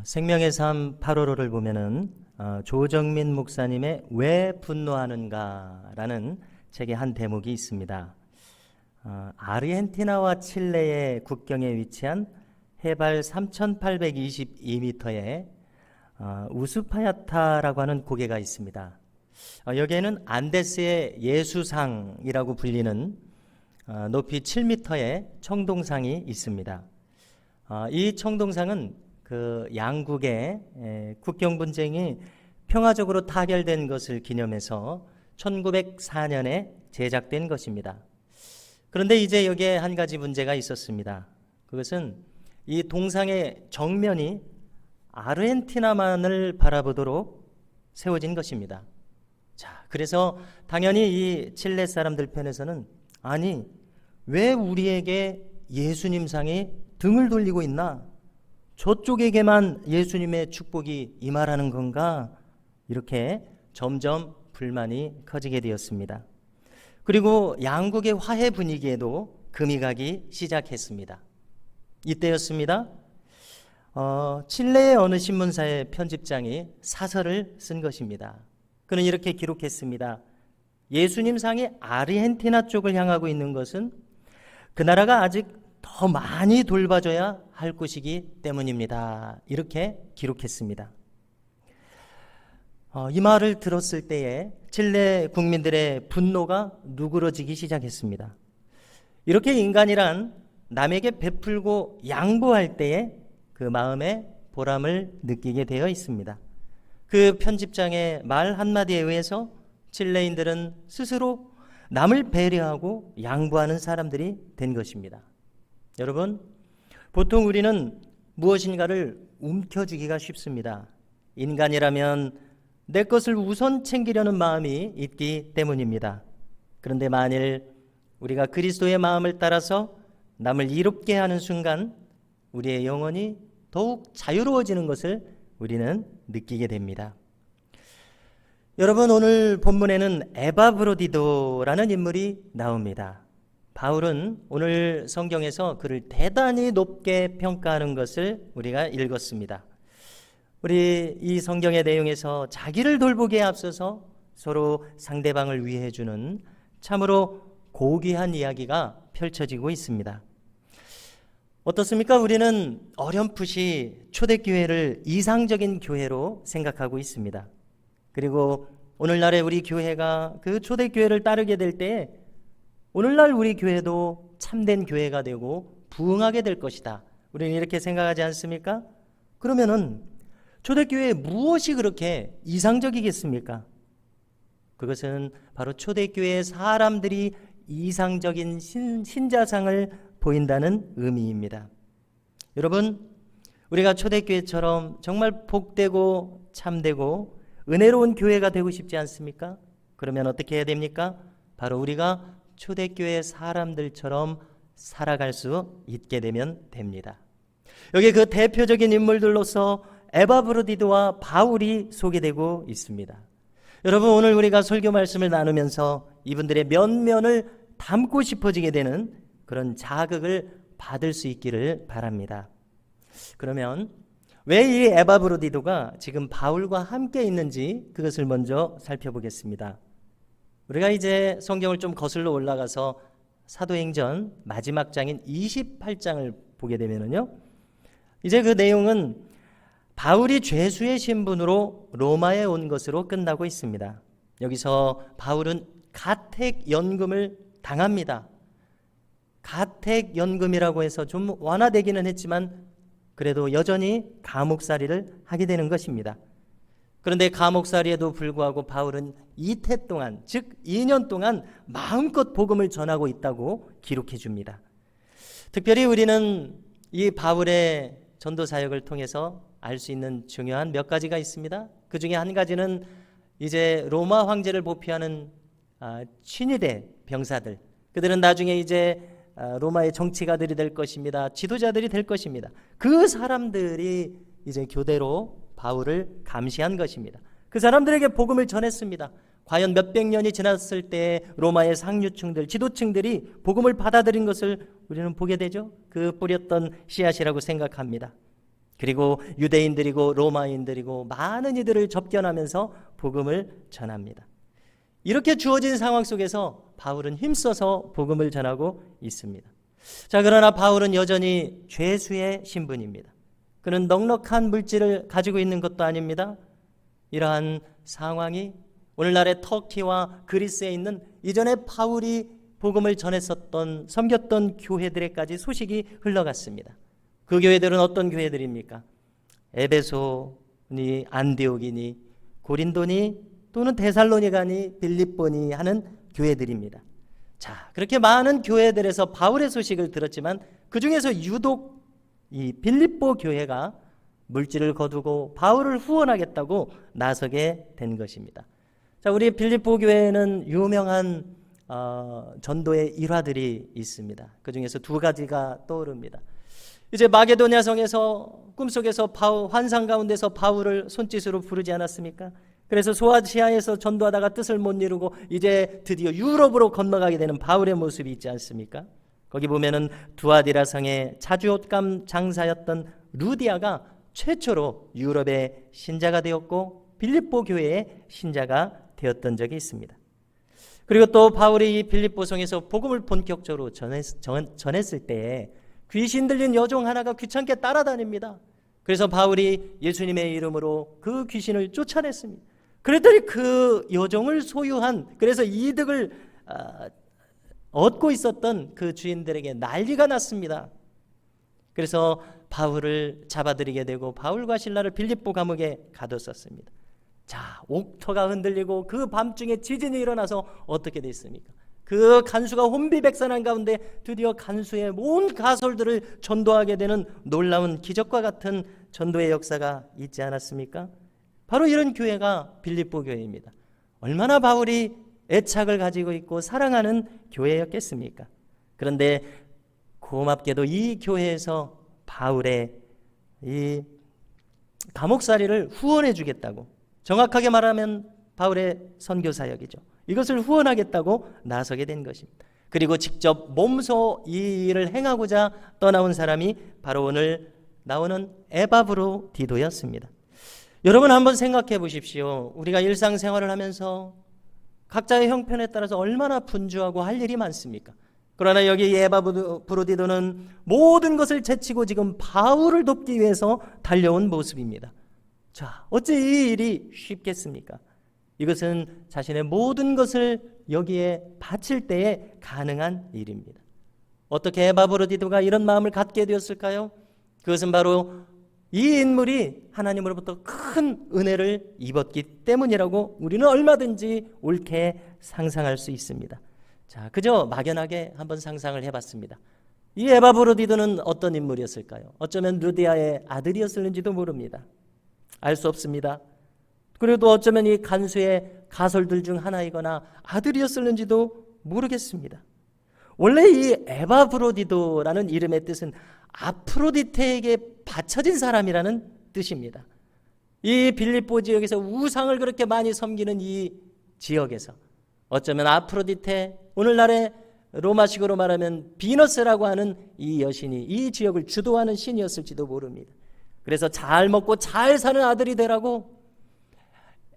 생명의 삶 8월호를 보면은 조정민 목사님의 왜 분노하는가라는 책의 한 대목이 있습니다. 아르헨티나와 칠레의 국경에 위치한 해발 3,822m의 우스파야타라고 하는 고개가 있습니다. 여기에는 안데스의 예수상이라고 불리는 높이 7m의 청동상이 있습니다. 이 청동상은 그 양국의 국경 분쟁이 평화적으로 타결된 것을 기념해서 1904년에 제작된 것입니다. 그런데 이제 여기에 한 가지 문제가 있었습니다. 그것은 이 동상의 정면이 아르헨티나만을 바라보도록 세워진 것입니다. 자, 그래서 당연히 이 칠레 사람들 편에서는 아니, 왜 우리에게 예수님상이 등을 돌리고 있나? 저쪽에게만 예수님의 축복이 임하라는 건가? 이렇게 점점 불만이 커지게 되었습니다. 그리고 양국의 화해 분위기에도 금이 가기 시작했습니다. 이때였습니다. 칠레의 어느 신문사의 편집장이 사설을 쓴 것입니다. 그는 이렇게 기록했습니다. 예수님 상이 아르헨티나 쪽을 향하고 있는 것은 그 나라가 아직 더 많이 돌봐줘야 할 것이기 때문입니다. 이렇게 기록했습니다. 이 말을 들었을 때에 칠레 국민들의 분노가 누그러지기 시작했습니다. 이렇게 인간이란 남에게 베풀고 양보할 때에 그 마음에 보람을 느끼게 되어 있습니다. 그 편집장의 말 한마디에 의해서 칠레인들은 스스로 남을 배려하고 양보하는 사람들이 된 것입니다. 여러분, 보통 우리는 무엇인가를 움켜쥐기가 쉽습니다. 인간이라면 내 것을 우선 챙기려는 마음이 있기 때문입니다. 그런데 만일 우리가 그리스도의 마음을 따라서 남을 이롭게 하는 순간 우리의 영혼이 더욱 자유로워지는 것을 우리는 느끼게 됩니다. 여러분, 오늘 본문에는 에바브로디도라는 인물이 나옵니다. 바울은 오늘 성경에서 그를 대단히 높게 평가하는 것을 우리가 읽었습니다. 우리 이 성경의 내용에서 자기를 돌보기에 앞서서 서로 상대방을 위해 주는 참으로 고귀한 이야기가 펼쳐지고 있습니다. 어떻습니까? 우리는 어렴풋이 초대교회를 이상적인 교회로 생각하고 있습니다. 그리고 오늘날의 우리 교회가 그 초대교회를 따르게 될 때 오늘날 우리 교회도 참된 교회가 되고 부흥하게 될 것이다. 우리는 이렇게 생각하지 않습니까? 그러면은 초대교회에 무엇이 그렇게 이상적이겠습니까? 그것은 바로 초대교회의 사람들이 이상적인 신자상을 보인다는 의미입니다. 여러분, 우리가 초대교회처럼 정말 복되고 참되고 은혜로운 교회가 되고 싶지 않습니까? 그러면 어떻게 해야 됩니까? 바로 우리가 초대교회 사람들처럼 살아갈 수 있게 되면 됩니다. 여기 그 대표적인 인물들로서 에바브로디도와 바울이 소개되고 있습니다. 여러분, 오늘 우리가 설교 말씀을 나누면서 이분들의 면면을 담고 싶어지게 되는 그런 자극을 받을 수 있기를 바랍니다. 그러면 왜 이 에바브로디도가 지금 바울과 함께 있는지 그것을 먼저 살펴보겠습니다. 우리가 이제 성경을 좀 거슬러 올라가서 사도행전 마지막 장인 28장을 보게 되면요, 이제 그 내용은 바울이 죄수의 신분으로 로마에 온 것으로 끝나고 있습니다. 여기서 바울은 가택연금을 당합니다. 가택연금이라고 해서 좀 완화되기는 했지만 그래도 여전히 감옥살이를 하게 되는 것입니다. 그런데 감옥살이에도 불구하고 바울은 이태 동안, 즉 2년 동안 마음껏 복음을 전하고 있다고 기록해 줍니다. 특별히 우리는 이 바울의 전도 사역을 통해서 알 수 있는 중요한 몇 가지가 있습니다. 그 중에 한 가지는 이제 로마 황제를 보피하는 친위대 병사들, 그들은 나중에 이제 로마의 정치가들이 될 것입니다. 지도자들이 될 것입니다. 그 사람들이 이제 교대로 바울을 감시한 것입니다. 그 사람들에게 복음을 전했습니다. 과연 몇백 년이 지났을 때 로마의 상류층들, 지도층들이 복음을 받아들인 것을 우리는 보게 되죠. 그 뿌렸던 씨앗이라고 생각합니다. 그리고 유대인들이고 로마인들이고 많은 이들을 접견하면서 복음을 전합니다. 이렇게 주어진 상황 속에서 바울은 힘써서 복음을 전하고 있습니다. 자, 그러나 바울은 여전히 죄수의 신분입니다. 그는 넉넉한 물질을 가지고 있는 것도 아닙니다. 이러한 상황이 오늘날의 터키와 그리스에 있는 이전에 바울이 복음을 전했었던 섬겼던 교회들에까지 소식이 흘러갔습니다. 그 교회들은 어떤 교회들입니까? 에베소니, 안디옥이니, 고린도니, 또는 데살로니가니, 빌립보니 하는 교회들입니다. 자, 그렇게 많은 교회들에서 바울의 소식을 들었지만 그 중에서 유독 이 빌립보 교회가 물질을 거두고 바울을 후원하겠다고 나서게 된 것입니다. 자, 우리 빌립보 교회에는 유명한 전도의 일화들이 있습니다. 그 중에서 두 가지가 떠오릅니다. 이제 마게도냐 성에서 꿈속에서 환상 가운데서 바울을 손짓으로 부르지 않았습니까? 그래서 소아시아에서 전도하다가 뜻을 못 이루고 이제 드디어 유럽으로 건너가게 되는 바울의 모습이 있지 않습니까? 거기 보면은 두아디라 성의 자주옷감 장사였던 루디아가 최초로 유럽의 신자가 되었고 빌립보 교회의 신자가 되었던 적이 있습니다. 그리고 또 바울이 이 빌립보 성에서 복음을 본격적으로 전했을 때 귀신 들린 여종 하나가 귀찮게 따라다닙니다. 그래서 바울이 예수님의 이름으로 그 귀신을 쫓아냈습니다. 그랬더니 그 여종을 소유한, 그래서 이득을 얻고 있었던 그 주인들에게 난리가 났습니다. 그래서 바울을 잡아들이게 되고 바울과 실라를 빌립보 감옥에 가뒀었습니다. 자, 옥터가 흔들리고 그 밤중에 지진이 일어나서 어떻게 됐습니까? 그 간수가 혼비백산한 가운데 드디어 간수의 온 가솔들을 전도하게 되는 놀라운 기적과 같은 전도의 역사가 있지 않았습니까? 바로 이런 교회가 빌립보 교회입니다. 얼마나 바울이 애착을 가지고 있고 사랑하는 교회였겠습니까? 그런데 고맙게도 이 교회에서 바울의 이 감옥살이를 후원해 주겠다고, 정확하게 말하면 바울의 선교 사역이죠. 이것을 후원하겠다고 나서게 된 것입니다. 그리고 직접 몸소 이 일을 행하고자 떠나온 사람이 바로 오늘 나오는 에바브로디도였습니다. 여러분 한번 생각해 보십시오. 우리가 일상생활을 하면서 각자의 형편에 따라서 얼마나 분주하고 할 일이 많습니까? 그러나 여기 에바브로디도는 모든 것을 제치고 지금 바울을 돕기 위해서 달려온 모습입니다. 자, 어찌 이 일이 쉽겠습니까? 이것은 자신의 모든 것을 여기에 바칠 때에 가능한 일입니다. 어떻게 에바브로디도가 이런 마음을 갖게 되었을까요? 그것은 바로 이 인물이 하나님으로부터 큰 은혜를 입었기 때문이라고 우리는 얼마든지 옳게 상상할 수 있습니다. 자, 그저 막연하게 한번 상상을 해봤습니다. 이 에바브로디도는 어떤 인물이었을까요? 어쩌면 루디아의 아들이었을는지도 모릅니다. 알 수 없습니다. 그리고 또 어쩌면 이 간수의 가솔들 중 하나이거나 아들이었을는지도 모르겠습니다. 원래 이 에바브로디도라는 이름의 뜻은 아프로디테에게 바쳐진 사람이라는 뜻입니다. 이 빌립보 지역에서 우상을 그렇게 많이 섬기는 이 지역에서 어쩌면 아프로디테, 오늘날의 로마식으로 말하면 비너스라고 하는 이 여신이 이 지역을 주도하는 신이었을지도 모릅니다. 그래서 잘 먹고 잘 사는 아들이 되라고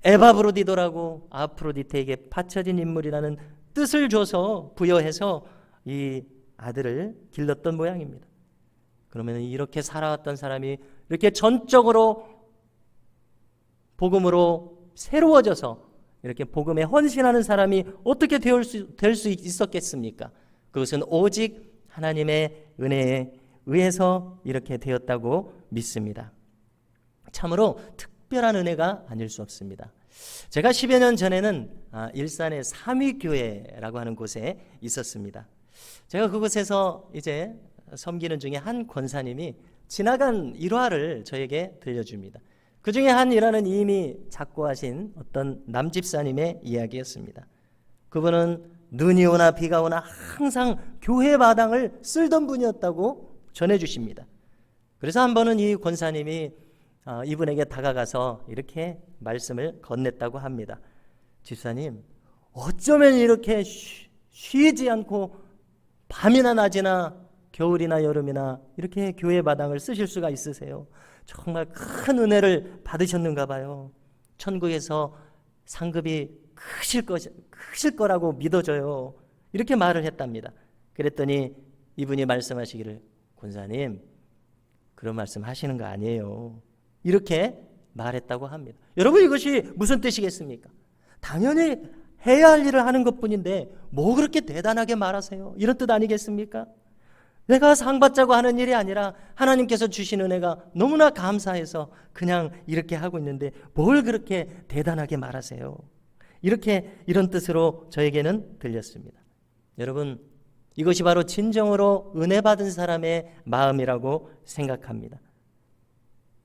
에바브로디도라고 아프로디테에게 바쳐진 인물이라는 뜻을 줘서 부여해서 이 아들을 길렀던 모양입니다. 그러면 이렇게 살아왔던 사람이 이렇게 전적으로 복음으로 새로워져서 이렇게 복음에 헌신하는 사람이 어떻게 될 수 있었겠습니까? 그것은 오직 하나님의 은혜에 의해서 이렇게 되었다고 믿습니다. 참으로 특별한 은혜가 아닐 수 없습니다. 제가 10여 년 전에는 일산의 삼위교회라고 하는 곳에 있었습니다. 제가 그곳에서 이제 섬기는 중에 한 권사님이 지나간 일화를 저에게 들려줍니다. 그 중에 한 일화는 이미 작고하신 어떤 남집사님의 이야기였습니다. 그분은 눈이 오나 비가 오나 항상 교회 마당을 쓸던 분이었다고 전해주십니다. 그래서 한 번은 이 권사님이 이분에게 다가가서 이렇게 말씀을 건넸다고 합니다. 집사님, 어쩌면 이렇게 쉬지 않고 밤이나 낮이나 겨울이나 여름이나 이렇게 교회 마당을 쓰실 수가 있으세요? 정말 큰 은혜를 받으셨는가 봐요. 천국에서 상급이 크실 거라고 믿어져요. 이렇게 말을 했답니다. 그랬더니 이분이 말씀하시기를, 권사님 그런 말씀 하시는 거 아니에요. 이렇게 말했다고 합니다. 여러분, 이것이 무슨 뜻이겠습니까? 당연히 해야 할 일을 하는 것뿐인데 뭐 그렇게 대단하게 말하세요? 이런 뜻 아니겠습니까? 내가 상 받자고 하는 일이 아니라 하나님께서 주신 은혜가 너무나 감사해서 그냥 이렇게 하고 있는데 뭘 그렇게 대단하게 말하세요? 이런 뜻으로 저에게는 들렸습니다. 여러분, 이것이 바로 진정으로 은혜 받은 사람의 마음이라고 생각합니다.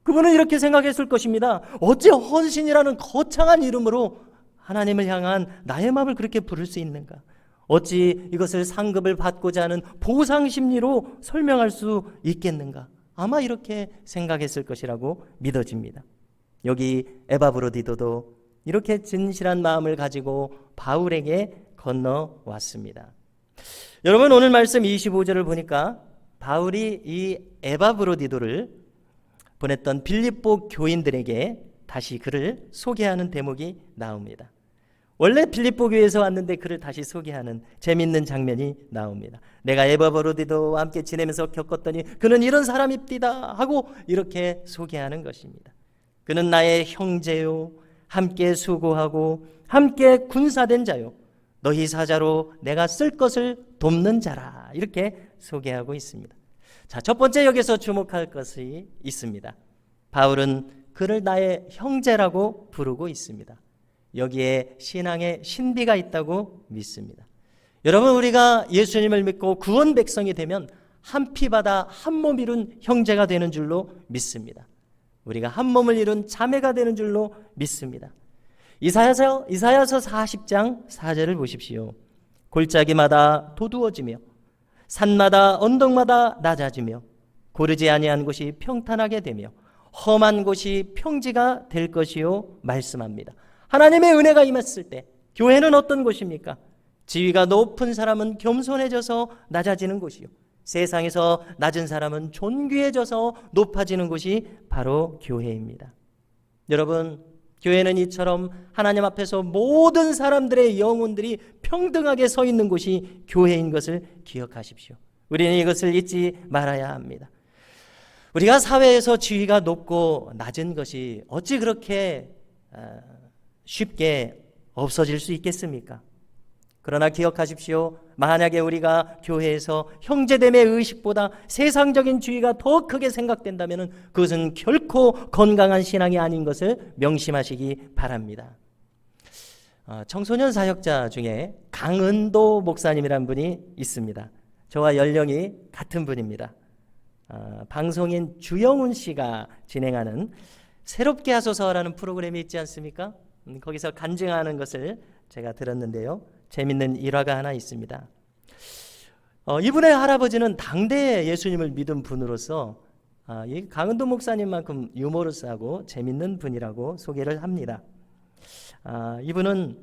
그분은 이렇게 생각했을 것입니다. 어찌 헌신이라는 거창한 이름으로 하나님을 향한 나의 마음을 그렇게 부를 수 있는가? 어찌 이것을 상급을 받고자 하는 보상 심리로 설명할 수 있겠는가? 아마 이렇게 생각했을 것이라고 믿어집니다. 여기 에바브로디도도 이렇게 진실한 마음을 가지고 바울에게 건너왔습니다. 여러분, 오늘 말씀 25절을 보니까 바울이 이 에바브로디도를 보냈던 빌립보 교인들에게 다시 그를 소개하는 대목이 나옵니다. 원래 빌립보 교회에서 왔는데 그를 다시 소개하는 재미있는 장면이 나옵니다. 내가 에바브로디도와 함께 지내면서 겪었더니 그는 이런 사람입니다 하고 이렇게 소개하는 것입니다. 그는 나의 형제요, 함께 수고하고 함께 군사된 자요, 너희 사자로 내가 쓸 것을 돕는 자라, 이렇게 소개하고 있습니다. 자, 첫 번째 여기서 주목할 것이 있습니다. 바울은 그를 나의 형제라고 부르고 있습니다. 여기에 신앙의 신비가 있다고 믿습니다. 여러분, 우리가 예수님을 믿고 구원 백성이 되면 한 피 받아 한 몸 이룬 형제가 되는 줄로 믿습니다. 우리가 한 몸을 이룬 자매가 되는 줄로 믿습니다. 이사야서 40장 4절을 보십시오. 골짜기마다 도두어지며 산마다 언덕마다 낮아지며 고르지 아니한 곳이 평탄하게 되며 험한 곳이 평지가 될 것이요 말씀합니다. 하나님의 은혜가 임했을 때 교회는 어떤 곳입니까? 지위가 높은 사람은 겸손해져서 낮아지는 곳이요, 세상에서 낮은 사람은 존귀해져서 높아지는 곳이 바로 교회입니다. 여러분, 교회는 이처럼 하나님 앞에서 모든 사람들의 영혼들이 평등하게 서 있는 곳이 교회인 것을 기억하십시오. 우리는 이것을 잊지 말아야 합니다. 우리가 사회에서 지위가 높고 낮은 것이 어찌 그렇게 쉽게 없어질 수 있겠습니까? 그러나 기억하십시오. 만약에 우리가 교회에서 형제됨의 의식보다 세상적인 주의가 더 크게 생각된다면 그것은 결코 건강한 신앙이 아닌 것을 명심하시기 바랍니다. 청소년 사역자 중에 강은도 목사님이라는 분이 있습니다. 저와 연령이 같은 분입니다. 방송인 주영훈 씨가 진행하는 새롭게 하소서라는 프로그램이 있지 않습니까? 거기서 간증하는 것을 제가 들었는데요. 재밌는 일화가 하나 있습니다. 이분의 할아버지는 당대에 예수님을 믿은 분으로서 이 강은도 목사님만큼 유머러스하고 재밌는 분이라고 소개를 합니다. 이분은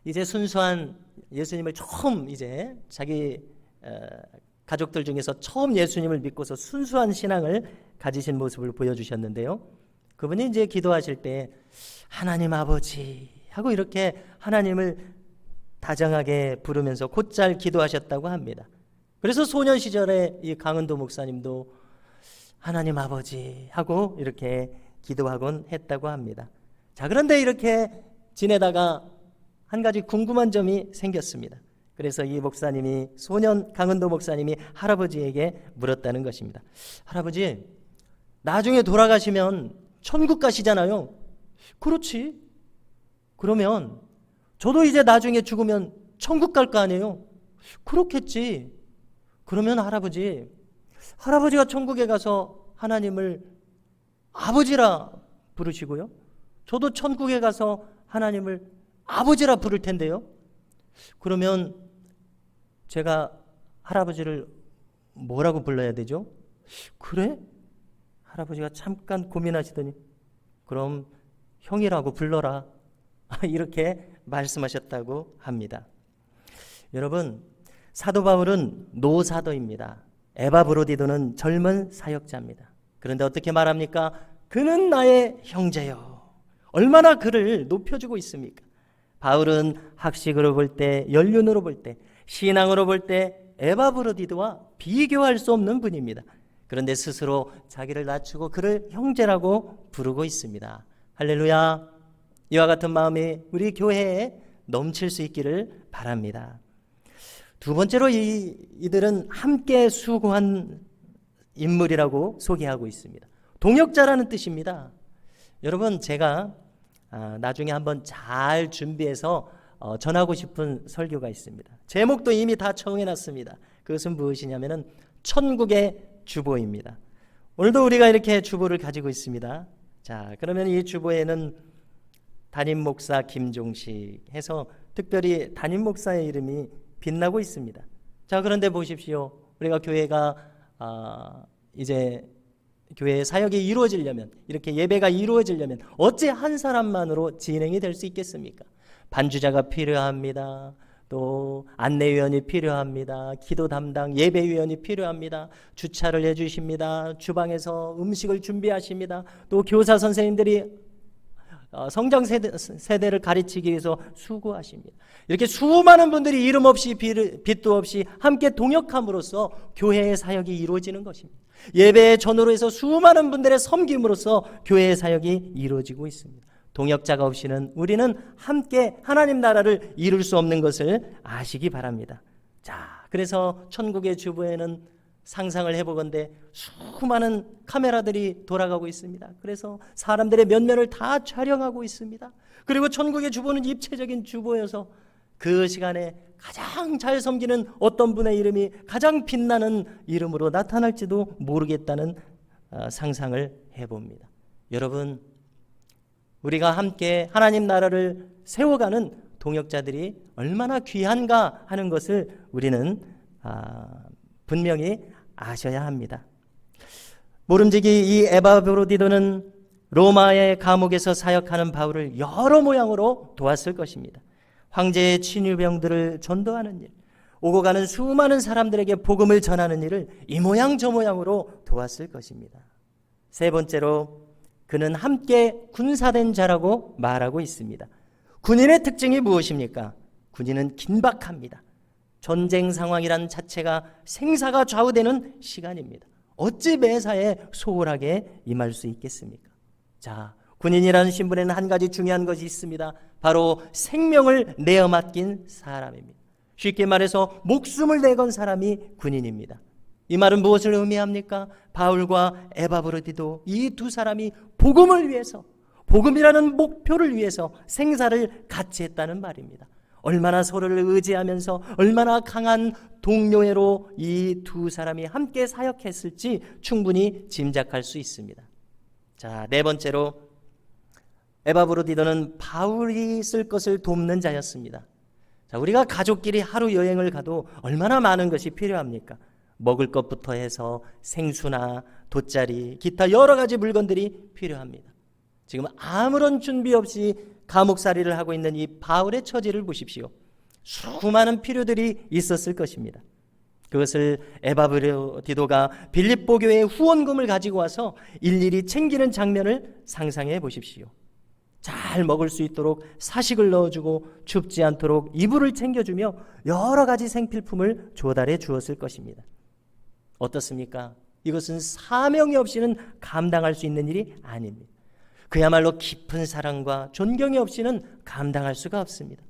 이제 순수한 예수님을 처음 이제 자기 가족들 중에서 처음 예수님을 믿고서 순수한 신앙을 가지신 모습을 보여주셨는데요. 그분이 이제 기도하실 때 하나님 아버지 하고 이렇게 하나님을 다정하게 부르면서 곧잘 기도하셨다고 합니다. 그래서 소년 시절에 이 강은도 목사님도 하나님 아버지 하고 이렇게 기도하곤 했다고 합니다. 자, 그런데 이렇게 지내다가 한 가지 궁금한 점이 생겼습니다. 그래서 이 목사님이, 소년 강은도 목사님이 할아버지에게 물었다는 것입니다. 할아버지, 나중에 돌아가시면 천국 가시잖아요. 그렇지. 그러면 저도 이제 나중에 죽으면 천국 갈 거 아니에요? 그렇겠지. 그러면 할아버지가 천국에 가서 하나님을 아버지라 부르시고요, 저도 천국에 가서 하나님을 아버지라 부를 텐데요. 그러면 제가 할아버지를 뭐라고 불러야 되죠? 그래? 할아버지가 잠깐 고민하시더니 그럼 형이라고 불러라 이렇게 말씀하셨다고 합니다. 여러분, 사도 바울은 노사도입니다. 에바브로디도는 젊은 사역자입니다. 그런데 어떻게 말합니까? 그는 나의 형제요. 얼마나 그를 높여주고 있습니까? 바울은 학식으로 볼 때, 연륜으로 볼 때, 신앙으로 볼 때 에바브로디도와 비교할 수 없는 분입니다. 그런데 스스로 자기를 낮추고 그를 형제라고 부르고 있습니다. 할렐루야. 이와 같은 마음이 우리 교회에 넘칠 수 있기를 바랍니다. 두 번째로 이들은 함께 수고한 인물이라고 소개하고 있습니다. 동역자라는 뜻입니다. 여러분, 제가 나중에 한번 잘 준비해서 전하고 싶은 설교가 있습니다. 제목도 이미 다 정해놨습니다. 그것은 무엇이냐면은 천국의 주보입니다. 오늘도 우리가 이렇게 주보를 가지고 있습니다. 자, 그러면 이 주보에는 담임 목사 김종식 해서 특별히 담임 목사의 이름이 빛나고 있습니다. 자, 그런데 보십시오. 우리가 교회가 이제 교회의 사역이 이루어지려면, 이렇게 예배가 이루어지려면 어째 한 사람만으로 진행이 될 수 있겠습니까? 반주자가 필요합니다. 또 안내위원이 필요합니다. 기도 담당 예배위원이 필요합니다. 주차를 해주십니다. 주방에서 음식을 준비하십니다. 또 교사 선생님들이 성장 세대를 가르치기 위해서 수고하십니다. 이렇게 수많은 분들이 이름 없이 빛도 없이 함께 동역함으로써 교회의 사역이 이루어지는 것입니다. 예배의 전으로 해서 수많은 분들의 섬김으로써 교회의 사역이 이루어지고 있습니다. 동역자가 없이는 우리는 함께 하나님 나라를 이룰 수 없는 것을 아시기 바랍니다. 자, 그래서 천국의 주보에는 상상을 해보건대 수많은 카메라들이 돌아가고 있습니다. 그래서 사람들의 면면을 다 촬영하고 있습니다. 그리고 천국의 주보는 입체적인 주보여서 그 시간에 가장 잘 섬기는 어떤 분의 이름이 가장 빛나는 이름으로 나타날지도 모르겠다는 상상을 해봅니다. 여러분, 우리가 함께 하나님 나라를 세워가는 동역자들이 얼마나 귀한가 하는 것을 우리는 분명히 아셔야 합니다. 모름지기 이 에바브로디도는 로마의 감옥에서 사역하는 바울을 여러 모양으로 도왔을 것입니다. 황제의 친유병들을 전도하는 일, 오고 가는 수많은 사람들에게 복음을 전하는 일을 이 모양 저 모양으로 도왔을 것입니다. 세 번째로 그는 함께 군사된 자라고 말하고 있습니다. 군인의 특징이 무엇입니까? 군인은 긴박합니다. 전쟁 상황이란 자체가 생사가 좌우되는 시간입니다. 어찌 매사에 소홀하게 임할 수 있겠습니까? 자, 군인이라는 신분에는 한 가지 중요한 것이 있습니다. 바로 생명을 내어 맡긴 사람입니다. 쉽게 말해서 목숨을 내건 사람이 군인입니다. 이 말은 무엇을 의미합니까? 바울과 에바브로디도 이 두 사람이 복음을 위해서, 복음이라는 목표를 위해서 생사를 같이 했다는 말입니다. 얼마나 서로를 의지하면서 얼마나 강한 동료애로 이 두 사람이 함께 사역했을지 충분히 짐작할 수 있습니다. 자, 네 번째로 에바브로디도는 바울이 쓸 것을 돕는 자였습니다. 자, 우리가 가족끼리 하루 여행을 가도 얼마나 많은 것이 필요합니까? 먹을 것부터 해서 생수나 돗자리, 기타 여러 가지 물건들이 필요합니다. 지금 아무런 준비 없이 감옥살이를 하고 있는 이 바울의 처지를 보십시오. 수많은 필요들이 있었을 것입니다. 그것을 에바브로디도가 빌립보 교회의 후원금을 가지고 와서 일일이 챙기는 장면을 상상해 보십시오. 잘 먹을 수 있도록 사식을 넣어주고 춥지 않도록 이불을 챙겨주며 여러 가지 생필품을 조달해 주었을 것입니다. 어떻습니까? 이것은 사명이 없이는 감당할 수 있는 일이 아닙니다. 그야말로 깊은 사랑과 존경이 없이는 감당할 수가 없습니다.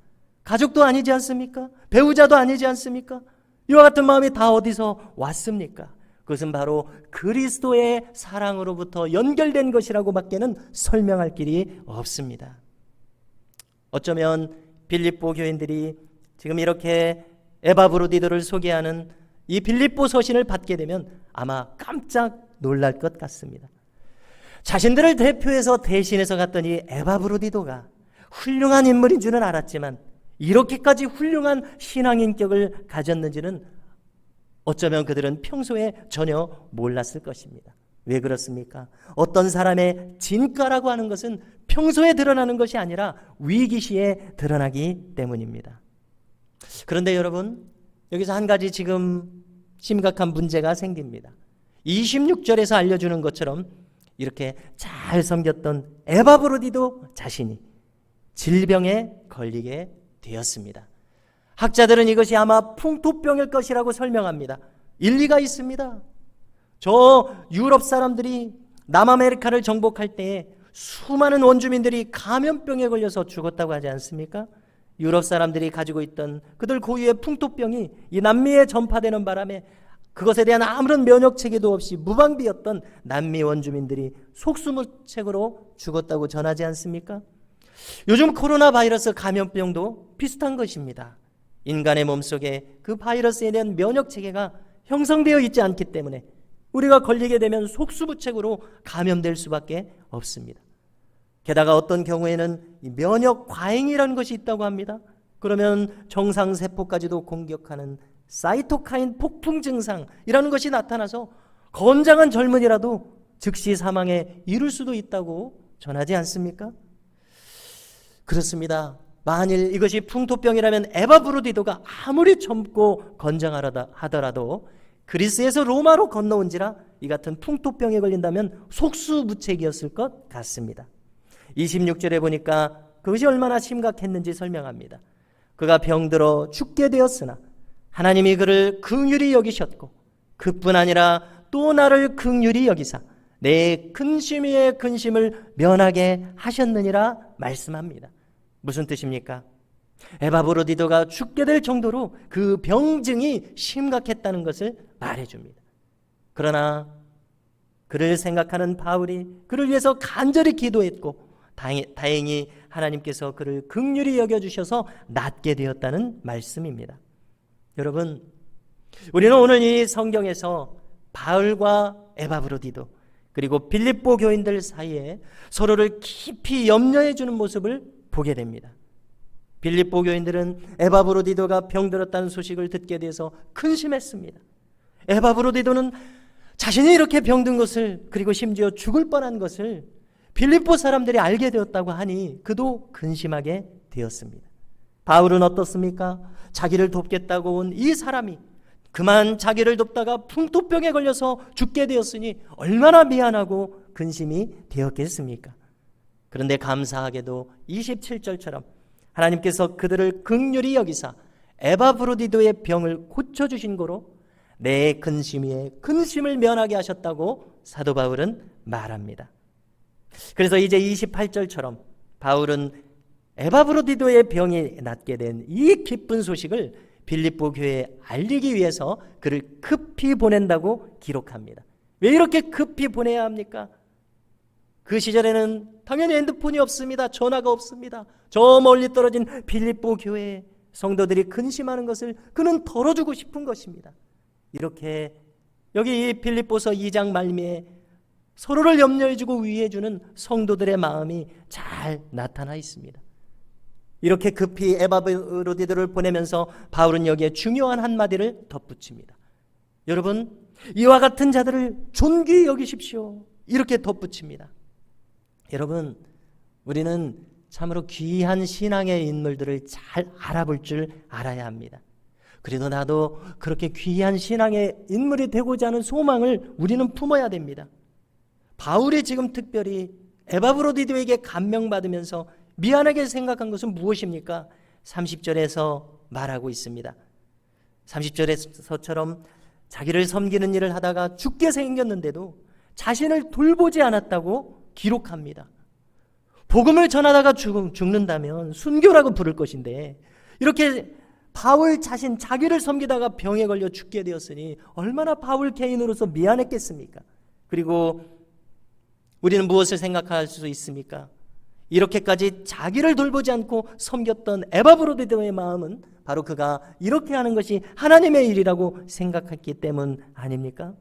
가족도 아니지 않습니까? 배우자도 아니지 않습니까? 이와 같은 마음이 다 어디서 왔습니까? 그것은 바로 그리스도의 사랑으로부터 연결된 것이라고 밖에는 설명할 길이 없습니다. 어쩌면 빌립보 교인들이 지금 이렇게 에바브로디도를 소개하는 이 빌립보 서신을 받게 되면 아마 깜짝 놀랄 것 같습니다. 자신들을 대표해서 대신해서 갔던 이 에바브로디도가 훌륭한 인물인 줄은 알았지만 이렇게까지 훌륭한 신앙인격을 가졌는지는 어쩌면 그들은 평소에 전혀 몰랐을 것입니다. 왜 그렇습니까? 어떤 사람의 진가라고 하는 것은 평소에 드러나는 것이 아니라 위기시에 드러나기 때문입니다. 그런데 여러분, 여기서 한 가지 지금 심각한 문제가 생깁니다. 26절에서 알려주는 것처럼 이렇게 잘 섬겼던 에바브로디도 자신이 질병에 걸리게 되었습니다. 학자들은 이것이 아마 풍토병일 것이라고 설명합니다. 일리가 있습니다. 저 유럽 사람들이 남아메리카를 정복할 때에 수많은 원주민들이 감염병에 걸려서 죽었다고 하지 않습니까? 유럽 사람들이 가지고 있던 그들 고유의 풍토병이 이 남미에 전파되는 바람에 그것에 대한 아무런 면역 체계도 없이 무방비였던 남미 원주민들이 속수무책으로 죽었다고 전하지 않습니까? 요즘 코로나 바이러스 감염병도 비슷한 것입니다. 인간의 몸속에 그 바이러스에 대한 면역 체계가 형성되어 있지 않기 때문에 우리가 걸리게 되면 속수무책으로 감염될 수밖에 없습니다. 게다가 어떤 경우에는 면역 과잉이라는 것이 있다고 합니다. 그러면 정상세포까지도 공격하는 사이토카인 폭풍 증상이라는 것이 나타나서 건장한 젊은이라도 즉시 사망에 이를 수도 있다고 전하지 않습니까? 그렇습니다. 만일 이것이 풍토병이라면 에바브로디도가 아무리 젊고 건장하다 하더라도 그리스에서 로마로 건너온지라 이 같은 풍토병에 걸린다면 속수무책이었을 것 같습니다. 26절에 보니까 그것이 얼마나 심각했는지 설명합니다. 그가 병들어 죽게 되었으나 하나님이 그를 긍휼히 여기셨고 그뿐 아니라 또 나를 긍휼히 여기사 내 근심 위에 근심을 면하게 하셨느니라 말씀합니다. 무슨 뜻입니까? 에바브로디도가 죽게 될 정도로 그 병증이 심각했다는 것을 말해줍니다. 그러나 그를 생각하는 바울이 그를 위해서 간절히 기도했고 다행히 하나님께서 그를 긍휼히 여겨주셔서 낫게 되었다는 말씀입니다. 여러분, 우리는 오늘 이 성경에서 바울과 에바브로디도 그리고 빌립보 교인들 사이에 서로를 깊이 염려해 주는 모습을 보게 됩니다. 빌립보 교인들은 에바브로디도가 병들었다는 소식을 듣게 돼서 근심했습니다. 에바브로디도는 자신이 이렇게 병든 것을 그리고 심지어 죽을 뻔한 것을 빌립보 사람들이 알게 되었다고 하니 그도 근심하게 되었습니다. 바울은 어떻습니까? 자기를 돕겠다고 온 이 사람이 그만 자기를 돕다가 풍토병에 걸려서 죽게 되었으니 얼마나 미안하고 근심이 되었겠습니까? 그런데 감사하게도 27절처럼 하나님께서 그들을 긍휼히 여기사 에바브로디도의 병을 고쳐주신 고로 내 근심 위에 근심을 면하게 하셨다고 사도 바울은 말합니다. 그래서 이제 28절처럼 바울은 에바브로디도의 병이 낫게 된 이 기쁜 소식을 빌립보 교회에 알리기 위해서 그를 급히 보낸다고 기록합니다. 왜 이렇게 급히 보내야 합니까? 그 시절에는 당연히 핸드폰이 없습니다. 전화가 없습니다. 저 멀리 떨어진 빌립보 교회에 성도들이 근심하는 것을 그는 덜어주고 싶은 것입니다. 이렇게 여기 이 빌립보서 2장 말미에 서로를 염려해주고 위해주는 성도들의 마음이 잘 나타나 있습니다. 이렇게 급히 에바브로디도를 보내면서 바울은 여기에 중요한 한마디를 덧붙입니다. 여러분, 이와 같은 자들을 존귀히 여기십시오. 이렇게 덧붙입니다. 여러분, 우리는 참으로 귀한 신앙의 인물들을 잘 알아볼 줄 알아야 합니다. 그래도 나도 그렇게 귀한 신앙의 인물이 되고자 하는 소망을 우리는 품어야 됩니다. 바울이 지금 특별히 에바브로디도에게 감명받으면서 미안하게 생각한 것은 무엇입니까? 30절에서 말하고 있습니다. 30절에서처럼 자기를 섬기는 일을 하다가 죽게 생겼는데도 자신을 돌보지 않았다고 기록합니다. 복음을 전하다가 죽는다면 순교라고 부를 것인데 이렇게 바울 자신 자기를 섬기다가 병에 걸려 죽게 되었으니 얼마나 바울 개인으로서 미안했겠습니까? 그리고 우리는 무엇을 생각할 수 있습니까? 이렇게까지 자기를 돌보지 않고 섬겼던 에바브로디도의 마음은 바로 그가 이렇게 하는 것이 하나님의 일이라고 생각했기 때문 아닙니까?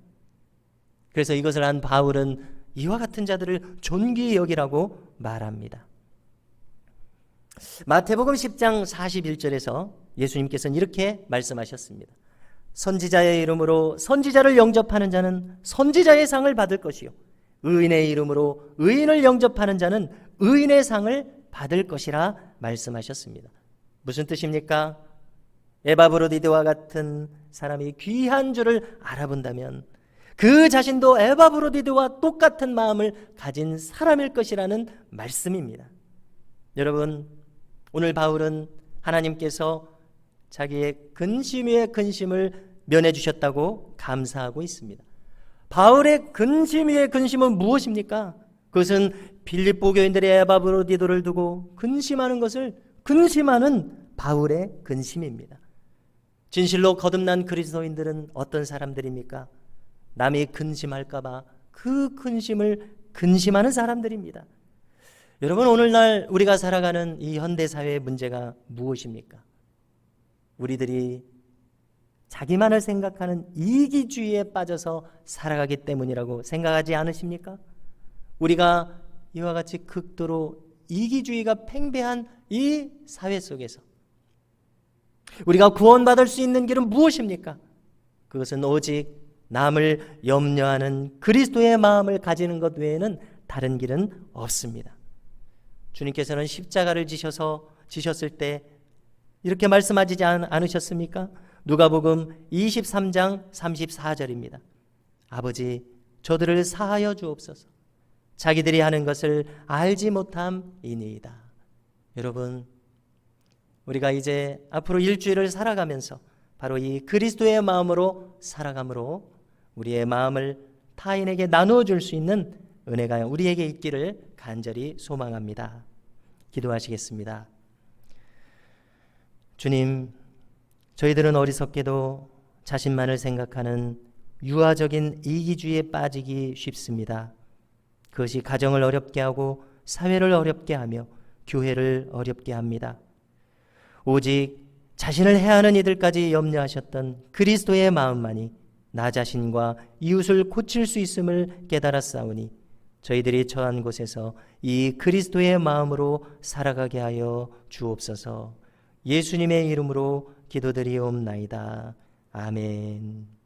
그래서 이것을 한 바울은 이와 같은 자들을 존귀히 여기라고 말합니다. 마태복음 10장 41절에서 예수님께서는 이렇게 말씀하셨습니다. 선지자의 이름으로 선지자를 영접하는 자는 선지자의 상을 받을 것이요 의인의 이름으로 의인을 영접하는 자는 의인의 상을 받을 것이라 말씀하셨습니다. 무슨 뜻입니까? 에바브로디도와 같은 사람이 귀한 줄을 알아본다면 그 자신도 에바브로디드와 똑같은 마음을 가진 사람일 것이라는 말씀입니다. 여러분, 오늘 바울은 하나님께서 자기의 근심 위에 근심을 면해 주셨다고 감사하고 있습니다. 바울의 근심 위에 근심은 무엇입니까? 그것은 빌립보 교인들의 에바브로디도를 두고 근심하는 것을 근심하는 바울의 근심입니다. 진실로 거듭난 그리스도인들은 어떤 사람들입니까? 남이 근심할까 봐 그 근심을 근심하는 사람들입니다. 여러분, 오늘날 우리가 살아가는 이 현대사회의 문제가 무엇입니까? 우리들이 자기만을 생각하는 이기주의에 빠져서 살아가기 때문이라고 생각하지 않으십니까? 우리가 이와 같이 극도로 이기주의가 팽배한 이 사회 속에서 우리가 구원받을 수 있는 길은 무엇입니까? 그것은 오직 남을 염려하는 그리스도의 마음을 가지는 것 외에는 다른 길은 없습니다. 주님께서는 십자가를 지셨을 때 이렇게 말씀하지 않으셨습니까? 누가복음 23장 34절입니다. 아버지, 저들을 사하여 주옵소서. 자기들이 하는 것을 알지 못함이니이다. 여러분, 우리가 이제 앞으로 일주일을 살아가면서 바로 이 그리스도의 마음으로 살아감으로 우리의 마음을 타인에게 나누어 줄 수 있는 은혜가 우리에게 있기를 간절히 소망합니다. 기도하시겠습니다. 주님, 저희들은 어리석게도 자신만을 생각하는 유아적인 이기주의에 빠지기 쉽습니다. 그것이 가정을 어렵게 하고 사회를 어렵게 하며 교회를 어렵게 합니다. 오직 자신을 해하는 이들까지 염려하셨던 그리스도의 마음만이 나 자신과 이웃을 고칠 수 있음을 깨달았사오니 저희들이 처한 곳에서 이 그리스도의 마음으로 살아가게 하여 주옵소서. 예수님의 이름으로 기도드리옵나이다. 아멘.